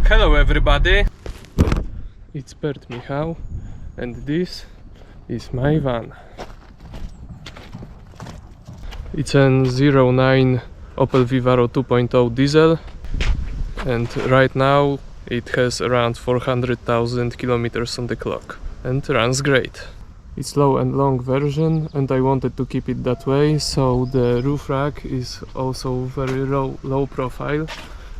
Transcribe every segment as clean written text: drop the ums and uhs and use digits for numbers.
Hello everybody, it's Bert Michał and this is my van. It's an 09 Opel Vivaro 2.0 diesel and right now it has around 400,000 kilometers on the clock and runs great. It's low and long version and I wanted to keep it that way, so the roof rack is also very low profile.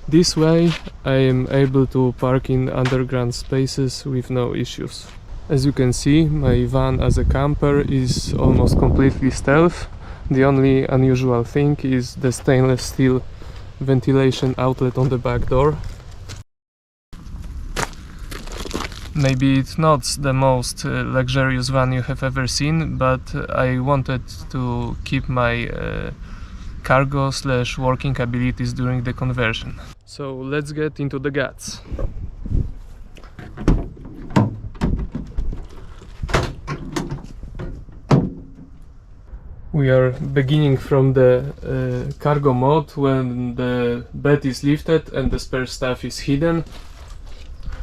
This way I am able to park in underground spaces with no issues. As you can see, my van as a camper is almost completely stealth. The only unusual thing is the stainless steel ventilation outlet on the back door. Maybe it's not the most luxurious van you have ever seen, but I wanted to keep my cargo/working abilities during the conversion. So let's get into the guts. We are beginning from the cargo mode when the bed is lifted and the spare stuff is hidden.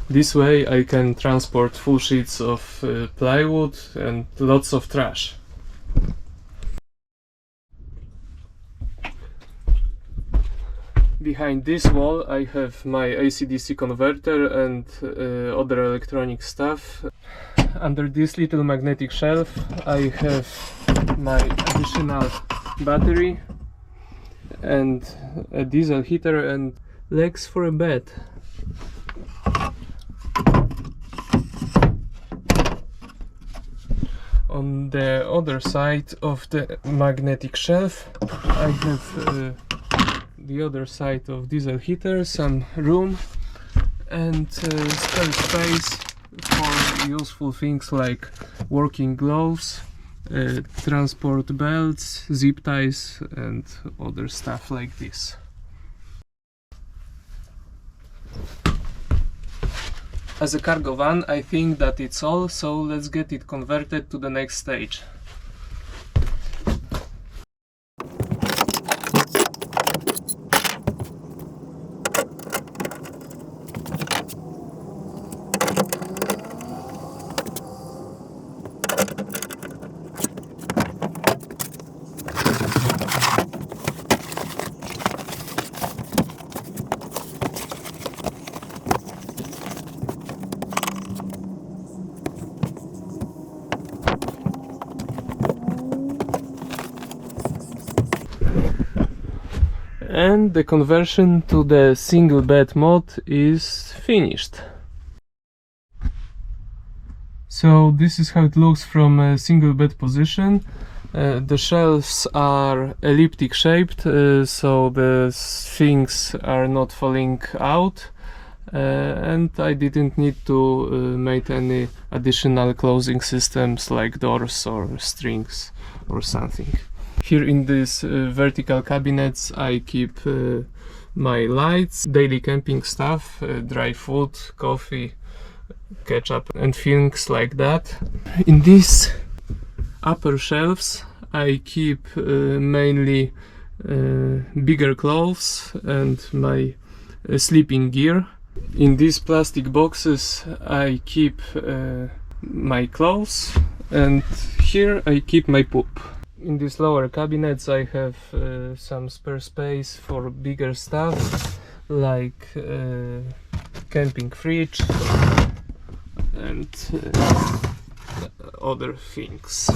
This way I can transport full sheets of plywood and lots of trash. Behind this wall I have my AC/DC converter and other electronic stuff. Under this little magnetic shelf I have my additional battery and a diesel heater and legs for a bed. On the other side of the magnetic shelf I have the other side of diesel heater, some room and spare space for useful things like working gloves, transport belts, zip ties and other stuff like this. As a cargo van I think that it's all, so let's get it converted to the next stage. And the conversion to the single bed mode is finished. So this is how it looks from a single bed position. The shelves are elliptic shaped, so the things are not falling out, and I didn't need to make any additional closing systems like doors or strings or something. Here in these vertical cabinets I keep my lights, daily camping stuff, dry food, coffee, ketchup and things like that. In these upper shelves I keep mainly bigger clothes and my sleeping gear. In these plastic boxes I keep my clothes and here I keep my poop. In these lower cabinets I have some spare space for bigger stuff like camping fridge and other things.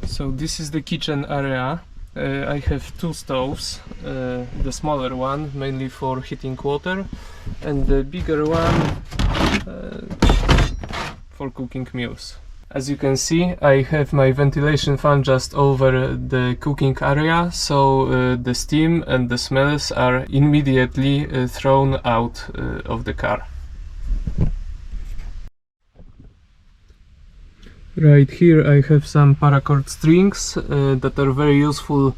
So this is the kitchen area. I have two stoves, the smaller one mainly for heating water and the bigger one for cooking meals. As you can see, I have my ventilation fan just over the cooking area, so the steam and the smells are immediately thrown out of the car. Right here I have some paracord strings that are very useful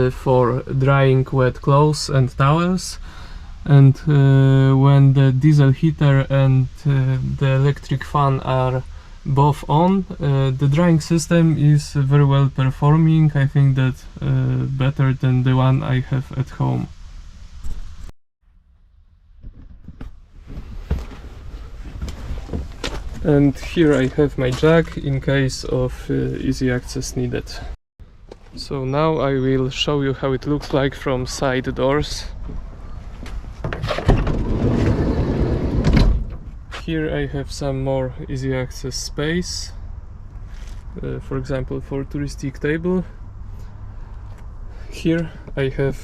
for drying wet clothes and towels. And when the diesel heater and the electric fan are both on, the drying system is very well performing. I think that better than the one I have at home. And here I have my jack in case of easy access needed. So now I will show you how it looks like from side doors. Here I have some more easy access space, for example for touristic table. Here I have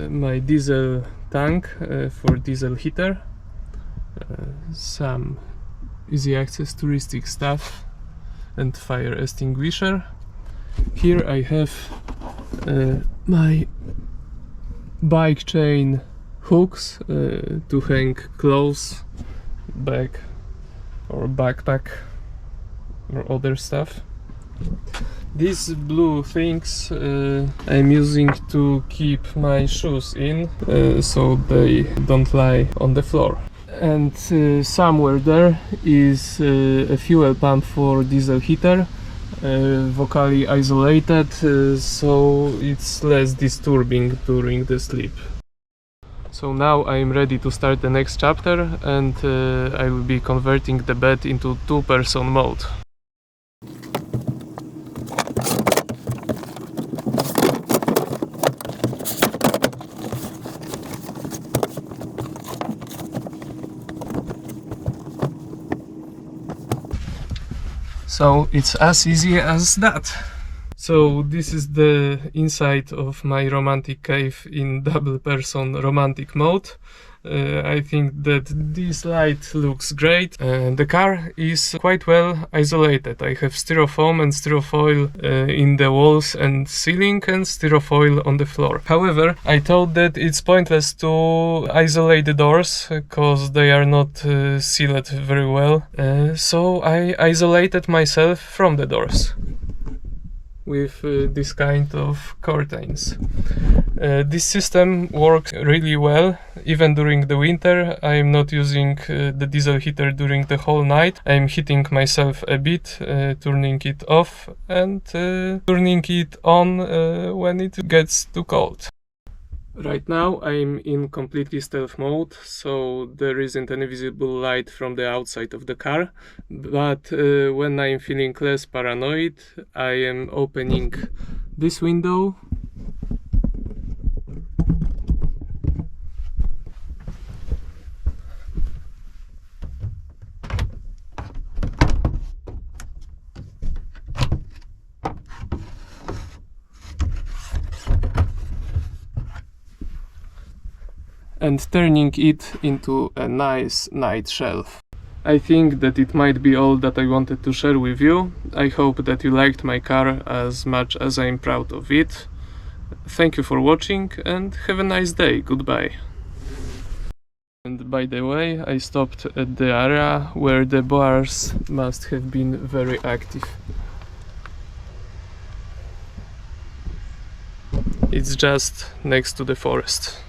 my diesel tank for diesel heater, some easy access touristic stuff and fire extinguisher. Here I have my bike chain hooks to hang clothes, bag or backpack or other stuff. These blue things I'm using to keep my shoes in so they don't lie on the floor. And somewhere there is a fuel pump for diesel heater, vocally isolated, so it's less disturbing during the sleep. So now I'm ready to start the next chapter, and I will be converting the bed into two-person mode. So it's as easy as that. So this is the inside of my romantic cave in double person romantic mode. I think that this light looks great. The car is quite well isolated. I have styrofoam and styrofoil in the walls and ceiling, and styrofoil on the floor. However, I thought that it's pointless to isolate the doors because they are not sealed very well. So I isolated myself from the doors with this kind of curtains. This system works really well even during the winter. I am not using the diesel heater during the whole night. I am heating myself a bit, turning it off and turning it on when it gets too cold. Right now I'm in completely stealth mode, so there isn't any visible light from the outside of the car, but when I'm feeling less paranoid, I am opening this window and turning it into a nice night shelf. I think that it might be all that I wanted to share with you. I hope that you liked my car as much as I'm proud of it. Thank you for watching and have a nice day. Goodbye. And by the way, I stopped at the area where the bears must have been very active. It's just next to the forest.